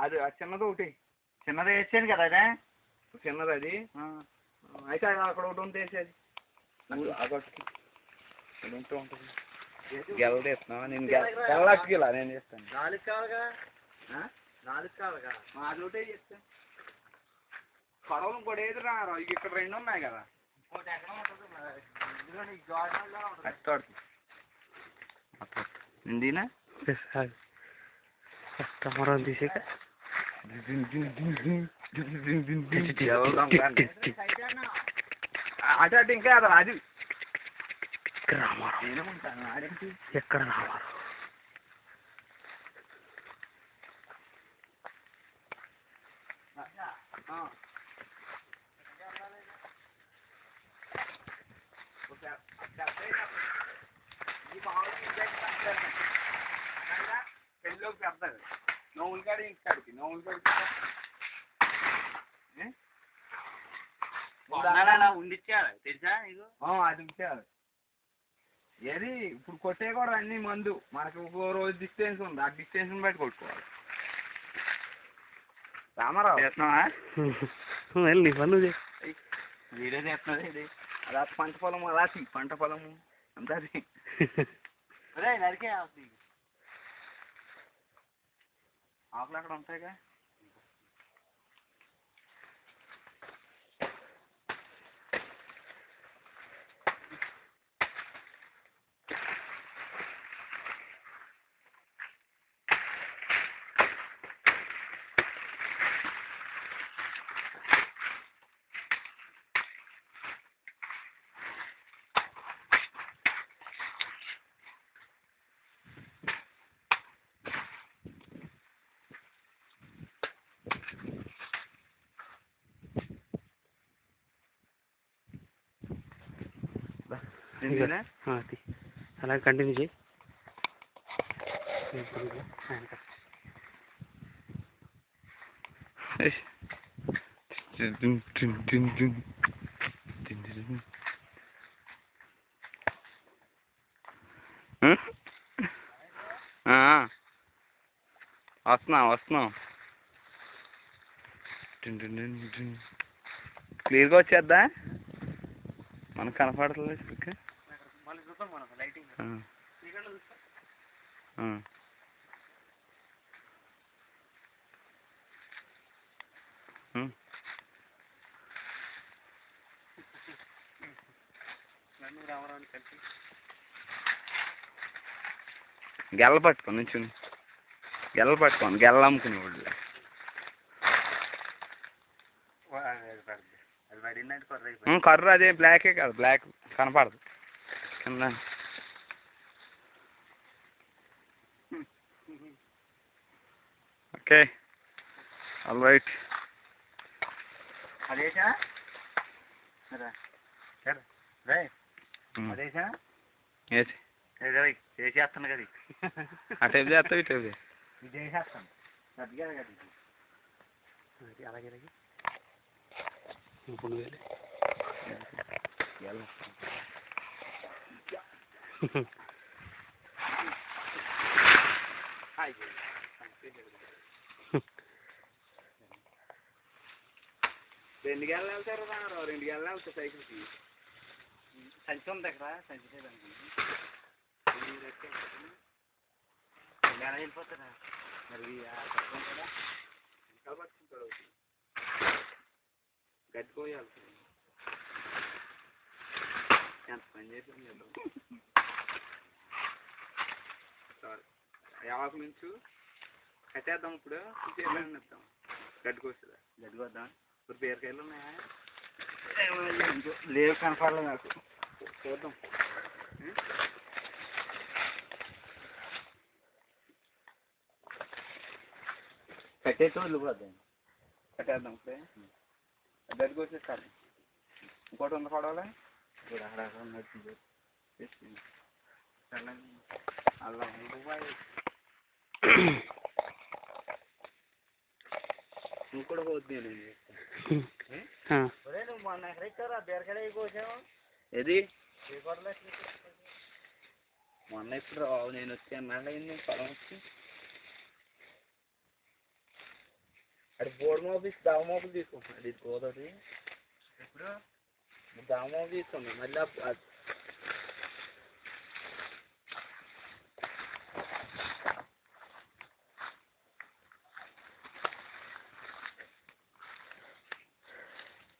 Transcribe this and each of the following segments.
అది చిన్నది ఒకటి చిన్నది వేసాను కదా అదే చిన్నది అది అయితే అక్కడ ఒకటి ఉంటే వేసేది అదొకటి ఉంటూ ఉంటుంది గెలది ఇస్తున్నావా నేను గెలట్టుకెళ్ళా నేను చేస్తాను 4 కావాలిగా 4 కావాలిగా అది ఒకటే చేస్తాను పడవలు ఇంకోటి ఏది రా ఇక్కడ 2 ఉన్నాయి కదా ఇంకోటి ఎక్కడ ఉంటుంది ఇండినా కస్టమర్ తీసాక అటు అటు ఇంకా అది అది రామారావు ఎక్కడ రామారావు పెళ్ళిలోకి పెడతాడు నవ్వులు కాడి ఇంటికాడికి నవ్వులు కాడికి ఉండిచ్చాడు తెలుసా నీకు అది ఉంచాడు ఏది ఇప్పుడు కొట్టే కూడా అన్ని మందు మనకి ఒక్కో రోజు డిస్టెన్స్ ఉంది ఆ డిస్టెన్స్ బట్టి కొట్టుకోవాలి రామారావు చేస్తున్నావా వెళ్ళి పనులు వీడియో చేస్తున్నది ఇది అలా పంట పొలం అలా పంట పొలము అంతా అది అదే నరికే ఆకులు అక్కడ ఉంటాయిగా అలా కంటిన్యూ చేయి వస్తున్నాం క్లియర్గా వచ్చేద్దా మనకు కనపడలేదు గెల్ల పట్టుకోండి నుంచుని గెల్ల పట్టుకోండి గెల్ల అమ్ముకునే వాళ్ళు కర్ర అదే బ్లాకే కాదు బ్లాక్ కనపడదు కింద ఓకే ఆల్ రైట్ అదేసా అదేసా చేసేస్తాను కదా ఆ టైప్ చేస్తావు ఈ టైప్ ఇది చేసేస్తాను అలాగే ఇప్పుడు రెండు గెలలు వెళ్తారు రా 2 గెలలు వెళ్తాయి సైకిల్కి సంచి ఉంది ఇక్కడ సంచి వెళ్ళిపోతారా మరి పట్టుకుంటారా ఇంకా పట్టుకుంటాడు గట్టిపోయాలి ఎంత పని చేసింది యావకు నుంచి కట్టేద్దాం ఇప్పుడు ఇద్దాం గడ్డికొస్తుందా గడ్డికొద్దాం ఇప్పుడు బీరకాయలు ఉన్నాయా లేవు కనపడలేదు నాకు చూద్దాం కట్టేసి వెళ్ళిపోద్దాం కట్టేద్దాం ఇప్పుడే గడ్డికొచ్చేస్తారు ఇంకోటి ఉంది పడవలే ఇప్పుడు అక్కడ ఉన్నట్టు అలా నువ్వు కూడా పోతుంది నువ్వు మొన్న ఎక్కడ ఇచ్చారా బీరకాయలు కోసావు ఏది మొన్న ఇప్పుడు నేను వచ్చి అన్నాళ్ళు అయింది పొలం వచ్చి అది బోర్డు మోపు దావ మోపులు తీసుకుంటున్నాడు ఇది గోదావరి ఇప్పుడు దావ మోపు తీసుకున్నాం మళ్ళీ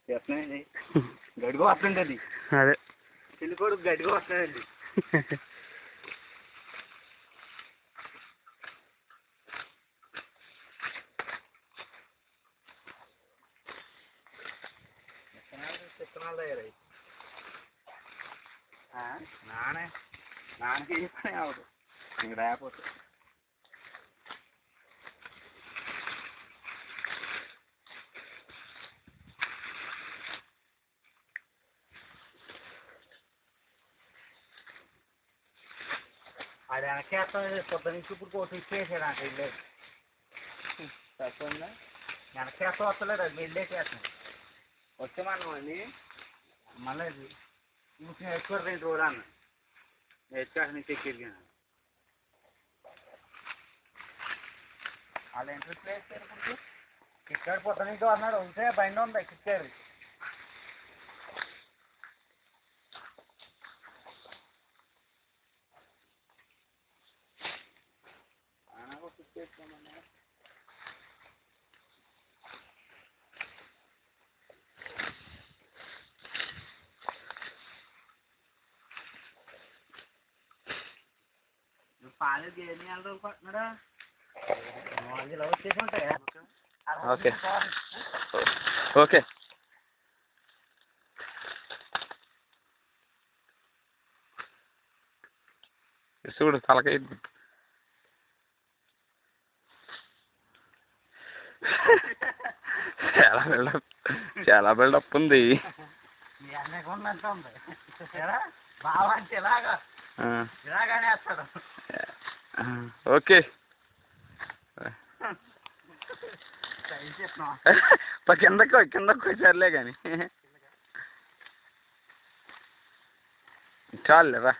చేస్తున్నాయండి గడిగా వస్తుంది అది అదే పెళ్లి కొడుకు గడిగా వస్తాయండి విత్తనాలు తయారయ్యి నాన్నకి ఏ పని అవ్వదు ఇంక రాకపోతే అది వెనకేస్తాం పొద్దు నుంచి ఇప్పుడు కోటి ఇచ్చేసాడు నాకు వెళ్ళేది తప్పందా వెనకేస్తా వస్తలేదు అది వెళ్ళేసేస్తాం వచ్చామన్నాం అండి మళ్ళీ ఇది నేర్చుకోరు 2 రోజులు అన్న నేర్చుకోవాలి నుంచి ఎక్కిరిగాను వాళ్ళు ఇంట్రెస్ట్ వేస్తారు ఇప్పుడు ఇక్కడ పొద్దు నుంచి అన్నాడు ఉంటే బండి ఉంది ఎక్కిచ్చారు పాలు గేని రోజులు పడుతున్నాడా 4 కిలో వచ్చేసి ఉంటాయా ఓకే ఓకే చూడు తలకాయ చాలా బిల్డప్ ఉంది బాగా అంటే ఇలాగానే వేస్తాడు ఓకే కిందకు సర్లే కానీ చాలులేరా